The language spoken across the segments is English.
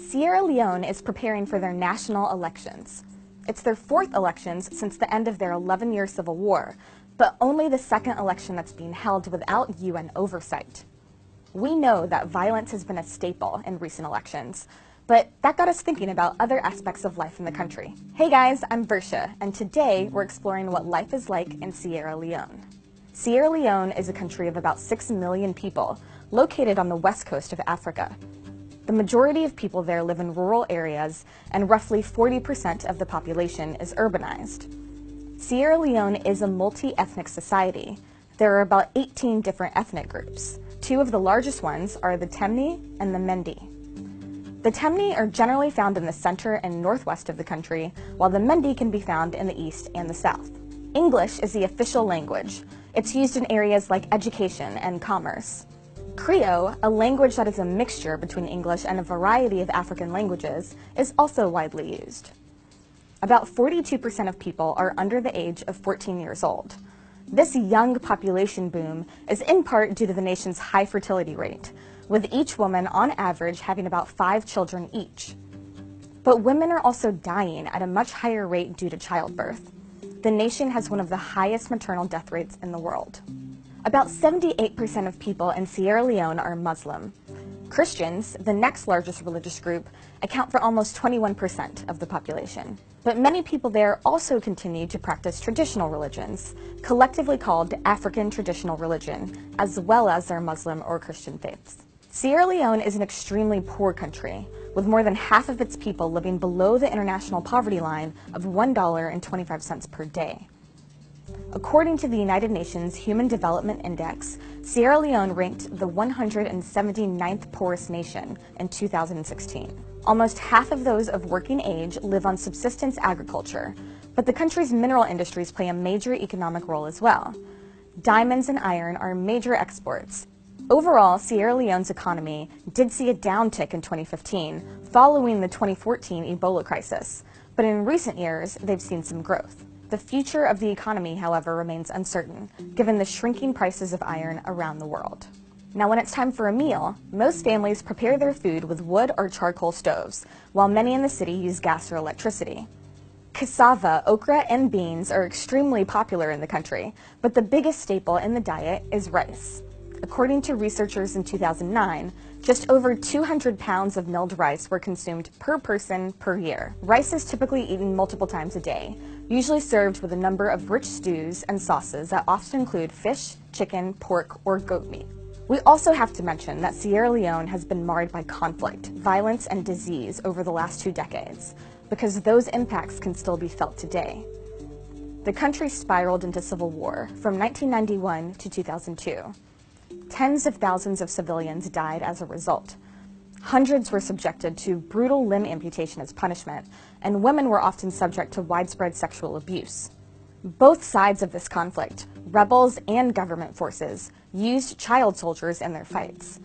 Sierra Leone is preparing for their national elections. It's their fourth elections since the end of their 11-year civil war, but only the second election that's being held without UN oversight. We know that violence has been a staple in recent elections, but that got us thinking about other aspects of life in the country. Hey guys, I'm Versha, and today we're exploring what life is like in Sierra Leone. Sierra Leone is a country of about 6 million people, located on the west coast of Africa. The majority of people there live in rural areas, and roughly 40% of the population is urbanized. Sierra Leone is a multi-ethnic society. There are about 18 different ethnic groups. Two of the largest ones are the Temne and the Mende. The Temne are generally found in the center and northwest of the country, while the Mende can be found in the east and the south. English is the official language. It's used in areas like education and commerce. Creole, a language that is a mixture between English and a variety of African languages, is also widely used. About 42% of people are under the age of 14 years old. This young population boom is in part due to the nation's high fertility rate, with each woman on average having about 5 children each. But women are also dying at a much higher rate due to childbirth. The nation has one of the highest maternal death rates in the world. About 78% of people in Sierra Leone are Muslim. Christians, the next largest religious group, account for almost 21% of the population. But many people there also continue to practice traditional religions, collectively called African traditional religion, as well as their Muslim or Christian faiths. Sierra Leone is an extremely poor country, with more than half of its people living below the international poverty line of $1.25 per day. According to the United Nations Human Development Index, Sierra Leone ranked the 179th poorest nation in 2016. Almost half of those of working age live on subsistence agriculture, but the country's mineral industries play a major economic role as well. Diamonds and iron are major exports. Overall, Sierra Leone's economy did see a downtick in 2015 following the 2014 Ebola crisis, but in recent years they've seen some growth. The future of the economy, however, remains uncertain, given the shrinking prices of iron around the world. Now, when it's time for a meal, most families prepare their food with wood or charcoal stoves, while many in the city use gas or electricity. Cassava, okra, and beans are extremely popular in the country, but the biggest staple in the diet is rice. According to researchers in 2009, just over 200 pounds of milled rice were consumed per person per year. Rice is typically eaten multiple times a day, usually served with a number of rich stews and sauces that often include fish, chicken, pork, or goat meat. We also have to mention that Sierra Leone has been marred by conflict, violence, and disease over the last 2 decades, because those impacts can still be felt today. The country spiraled into civil war from 1991 to 2002. Tens of thousands of civilians died as a result. Hundreds were subjected to brutal limb amputation as punishment, and women were often subject to widespread sexual abuse. Both sides of this conflict, rebels and government forces, used child soldiers in their fights,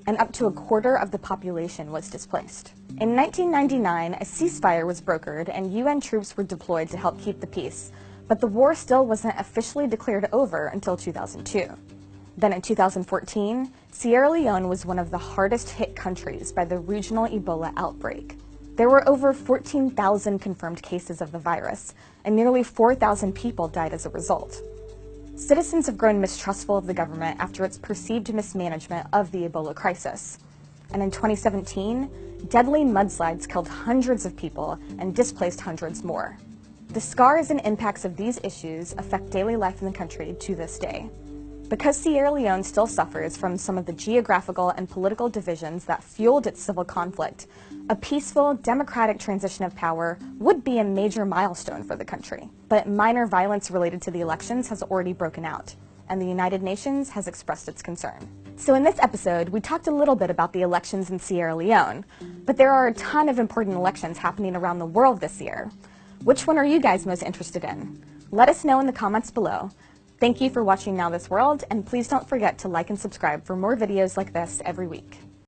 and up to a quarter of the population was displaced. In 1999, a ceasefire was brokered and UN troops were deployed to help keep the peace, but the war still wasn't officially declared over until 2002. Then in 2014, Sierra Leone was one of the hardest hit countries by the regional Ebola outbreak. There were over 14,000 confirmed cases of the virus, and nearly 4,000 people died as a result. Citizens have grown mistrustful of the government after its perceived mismanagement of the Ebola crisis. And in 2017, deadly mudslides killed hundreds of people and displaced hundreds more. The scars and impacts of these issues affect daily life in the country to this day. Because Sierra Leone still suffers from some of the geographical and political divisions that fueled its civil conflict, a peaceful, democratic transition of power would be a major milestone for the country. But minor violence related to the elections has already broken out, and the United Nations has expressed its concern. So in this episode, we talked a little bit about the elections in Sierra Leone, but there are a ton of important elections happening around the world this year. Which one are you guys most interested in? Let us know in the comments below. Thank you for watching Now This World, and please don't forget to like and subscribe for more videos like this every week.